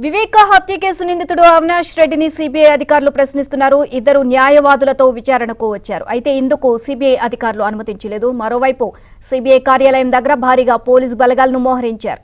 వివేక హత్య కేసు నిందితుడు అవినాష్ రెడ్డిని సిబిఐ అధికారులు ప్రశ్నిస్తున్నారు. ఇద్దరు న్యాయవాదులతో విచారణకు వచ్చారు. అయితే ఇందుకు సిబిఐ అధికారులు అనుమతించలేదు. మరోవైపు సిబిఐ కార్యాలయం దగ్గర భారీగా పోలీసు బలగాలను మోహరించారు.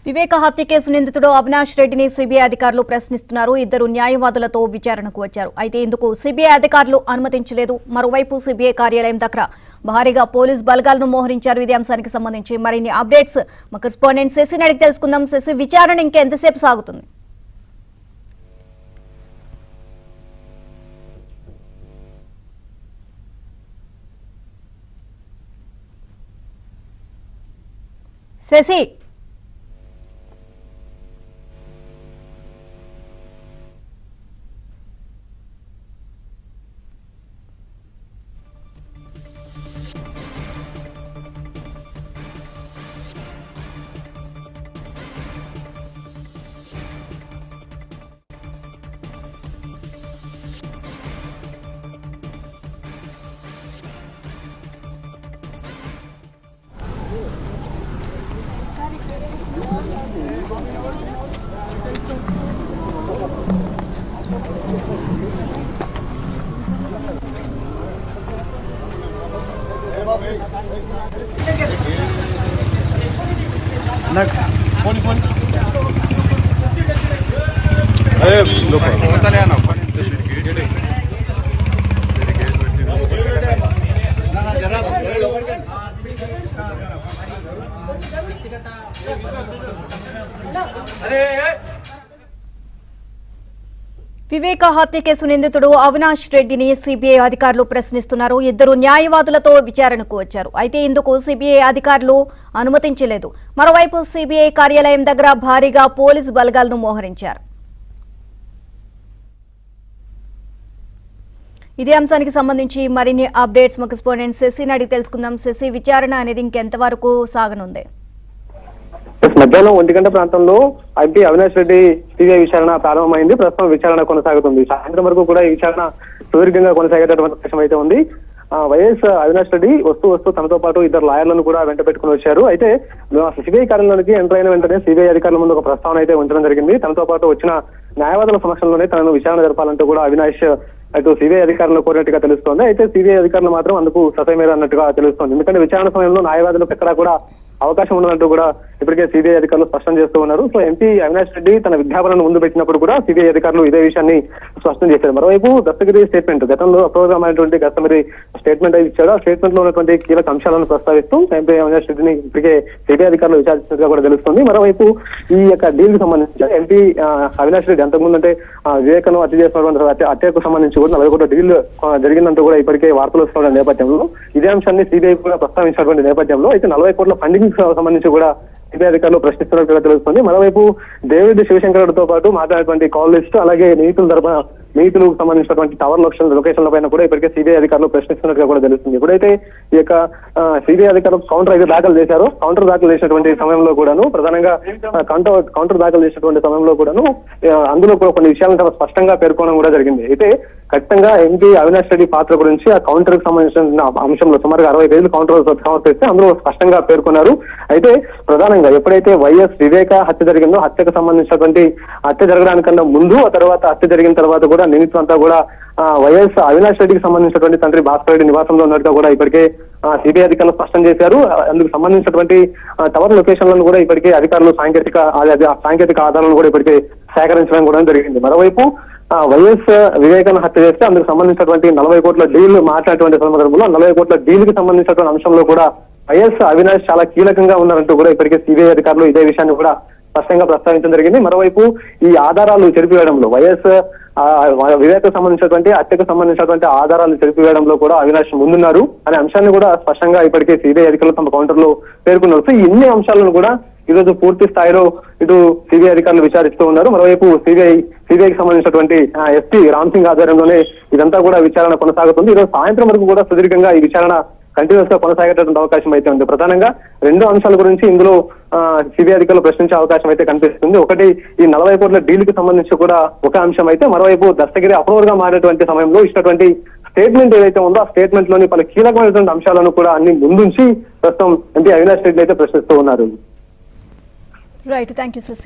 వివేక హత్య కేసు నిందితుడు అవినాష్ రెడ్డిని సిబిఐ అధికారులు ప్రశ్నిస్తున్నారు. ఇద్దరు న్యాయవాదులతో విచారణకు వచ్చారు. అయితే ఇందుకు సిబిఐ అధికారులు అనుమతించలేదు. మరోవైపు సిబిఐ కార్యాలయం దగ్గర భారీగా పోలీస్ బలగాలను మోహరించారు. ఇదే అంశానికి సంబంధించి మరిన్ని అప్డేట్స్ మా కరెస్పాండెంట్ శశిని అడిగి తెలుసుకుందాం. శశి, విచారణ ఇంకెంతసేపు సాగుతుంది? శశి, వివేక హత్య కేసు నిందితుడు అవినాష్ రెడ్డిని సిబిఐ అధికారులు ప్రశ్నిస్తున్నారు. ఇద్దరు న్యాయవాదులతో విచారణకు వచ్చారు. అయితే ఇందుకు సిబిఐ అధికారులు అనుమతించలేదు. మరోవైపు సిబిఐ కార్యాలయం దగ్గర భారీగా పోలీసు బలగాలను మోహరించారు. ఇదే అంశానికి సంబంధించి మరిన్ని అప్డేట్స్ మా కరెస్పాండెంట్ శశిని అడిగి తెలుసుకుందాం. శశి, విచారణ అనేది ఇంకెంతవరకు సాగనుంది? మధ్యాహ్నం 1 గంట ప్రాంతంలో ఎంపీ అవినాష్ రెడ్డి సిబిఐ విచారణ ప్రారంభమైంది. ప్రస్తుతం విచారణ కొనసాగుతుంది. సాయంత్రం వరకు కూడా ఈ విచారణ సుదీర్ఘంగా కొనసాగేటటువంటి అవకాశం అయితే ఉంది. వైఎస్ అవినాష్ రెడ్డి వస్తూ తనతో పాటు ఇద్దరు లాయర్లను కూడా వెంట పెట్టుకుని వచ్చారు. అయితే సిబిఐ కార్యాలయానికి ఎంటర్ అయిన వెంటనే సిబిఐ అధికారుల ముందు ఒక ప్రస్తావన అయితే ఉంచడం జరిగింది. తనతో పాటు వచ్చిన న్యాయవాదుల సమక్షంలోనే తనను విచారణ జరపాలంటూ కూడా అవినాష్ అటు సిబిఐ అధికారులు కోరినట్టుగా తెలుస్తోంది. అయితే సిబిఐ అధికారులు మాత్రం అందుకు ససమేర అన్నట్టుగా తెలుస్తోంది. ఎందుకంటే విచారణ సమయంలో న్యాయవాదులకు ఎక్కడా కూడా అవకాశం ఉండదంటూ కూడా ఇప్పటికే సిబిఐ అధికారులు స్పష్టం చేస్తూ ఉన్నారు. సో ఎంపీ అవినాష్ రెడ్డి తన విజ్ఞాపనను ముందు పెట్టినప్పుడు కూడా సిబిఐ అధికారులు ఇదే విషయాన్ని స్పష్టం చేశారు. మరోవైపు దస్తగిరి స్టేట్మెంట్, గతంలో అప్రూవమైనటువంటి దస్తగిరి స్టేట్మెంట్ ఇచ్చారు. ఆ స్టేట్మెంట్ లో ఉన్నటువంటి కీలక అంశాలను ప్రస్తావిస్తూ ఎంపీ అవినాష్ రెడ్డిని ఇప్పటికే సిబిఐ అధికారులు విచారించినట్టుగా కూడా తెలుస్తుంది. మరోవైపు ఈ యొక్క డీల్ కి సంబంధించి ఎంపీ అవినాష్ రెడ్డి అంతకుముందు అంటే వివేకను హత్య చేసినటువంటి హత్యకు సంబంధించి కూడా 40 కోట్ల డీల్ జరిగిందంటూ కూడా ఇప్పటికే వార్తలు వస్తున్న నేపథ్యంలో ఇదే అంశాన్ని సిబిఐ కూడా ప్రస్తావించినటువంటి నేపథ్యంలో అయితే 40 కోట్ల ఫండింగ్ సంబంధించి కూడా సిబిఐ అధికారులు ప్రశ్నిస్తున్నట్టుగా తెలుస్తుంది. మరోవైపు డేవిడ్ శివశంకర్తో పాటు మాట్లాడినటువంటి కాల్ లిస్ట్, అలాగే నీతులకు సంబంధించినటువంటి టవర్ లొకేషన్ల పైన కూడా ఇప్పటికే సిబిఐ అధికారులు ప్రశ్నిస్తున్నట్టుగా కూడా తెలుస్తుంది. ఎప్పుడైతే ఈ యొక్క సిబిఐ అధికారులు కౌంటర్ అయితే దాఖలు చేశారో, కౌంటర్ దాఖలు చేసినటువంటి సమయంలో కూడాను ప్రధానంగా కౌంటర్ దాఖలు చేసినటువంటి సమయంలో కూడాను అందులో కూడా కొన్ని విషయాలను చాలా స్పష్టంగా పేర్కొనడం కూడా జరిగింది. అయితే ఖచ్చితంగా ఎంపీ అవినాష్ రెడ్డి పాత్ర గురించి ఆ కౌంటర్ కి సంబంధించిన అంశంలో సుమారుగా 60 పేజీలు కౌంటర్ సమర్పిస్తే అందులో స్పష్టంగా పేర్కొన్నారు. అయితే ప్రధానంగా ఎప్పుడైతే వైఎస్ వివేక హత్య జరిగిందో, హత్యకు సంబంధించినటువంటి హత్య జరగడానికన్నా ముందు, ఆ తర్వాత హత్య జరిగిన తర్వాత కూడా నిందితులు అంతా కూడా వైఎస్ అవినాష్ రెడ్డికి సంబంధించినటువంటి తండ్రి భాస్కర్ రెడ్డి నివాసంలో ఉన్నట్టుగా కూడా ఇప్పటికే సిబిఐ అధికారులు స్పష్టం చేశారు. అందుకు సంబంధించినటువంటి టవర్ లొకేషన్లను కూడా ఇప్పటికే అధికారులు సాంకేతిక ఆధారాలను కూడా ఇప్పటికే సేకరించడం కూడా జరిగింది. మరోవైపు వైఎస్ వివేకాన్ని హత్య చేస్తే అందుకు సంబంధించినటువంటి 40 కోట్ల డీల్ మాట్లాడేటువంటి సందర్భంలో 40 కోట్ల డీల్ కి సంబంధించినటువంటి అంశంలో కూడా వైఎస్ అవినాష్ చాలా కీలకంగా ఉన్నారంటూ కూడా ఇప్పటికే సిబిఐ అధికారులు ఇదే విషయాన్ని కూడా స్పష్టంగా ప్రస్తావించడం జరిగింది. మరోవైపు ఈ ఆధారాలు చెరిపివేయడంలో వైఎస్ వివేక్ సంబంధించినటువంటి హత్యకు సంబంధించినటువంటి ఆధారాలు చెరిపివేయడంలో కూడా అవినాష్ ముందున్నారు అనే అంశాన్ని కూడా స్పష్టంగా ఇప్పటికే సిబిఐ అధికారులు తమ కౌంటర్ లో పేర్కొన్నారు. సో ఇన్ని అంశాలను కూడా ఈ రోజు పూర్తి స్థాయిలో ఇటు సిబిఐ అధికారులు విచారిస్తూ ఉన్నారు. మరోవైపు సిబిఐకి సంబంధించినటువంటి ఎస్పీ రామ్ సింగ్ ఆధ్వర్యంలోనే ఇదంతా కూడా విచారణ కొనసాగుతుంది. ఈ రోజు సాయంత్రం వరకు కూడా సుదీర్ఘంగా ఈ విచారణ కంటిన్యూస్ గా కొనసాగేటటువంటి అవకాశం అయితే ఉంది. ప్రధానంగా 2 అంశాల గురించి ఇందులో సిబిఐ అధికారులు ప్రశ్నించే అవకాశం అయితే కనిపిస్తుంది. ఒకటి, ఈ 40 కోట్ల డీల్ కి సంబంధించి కూడా ఒక అంశం అయితే, మరోవైపు దస్తగిరి అప్రూవర్ గా మారినటువంటి సమయంలో ఇచ్చినటువంటి స్టేట్మెంట్ ఏదైతే ఉందో ఆ స్టేట్మెంట్ లోని పలు కీలకమైనటువంటి అంశాలను కూడా అన్ని ముందుంచి ప్రస్తుతం ఎంపీ అవినాష్ రెడ్డి అయితే ప్రశ్నిస్తూ ఉన్నారు. Right, thank you Shashi.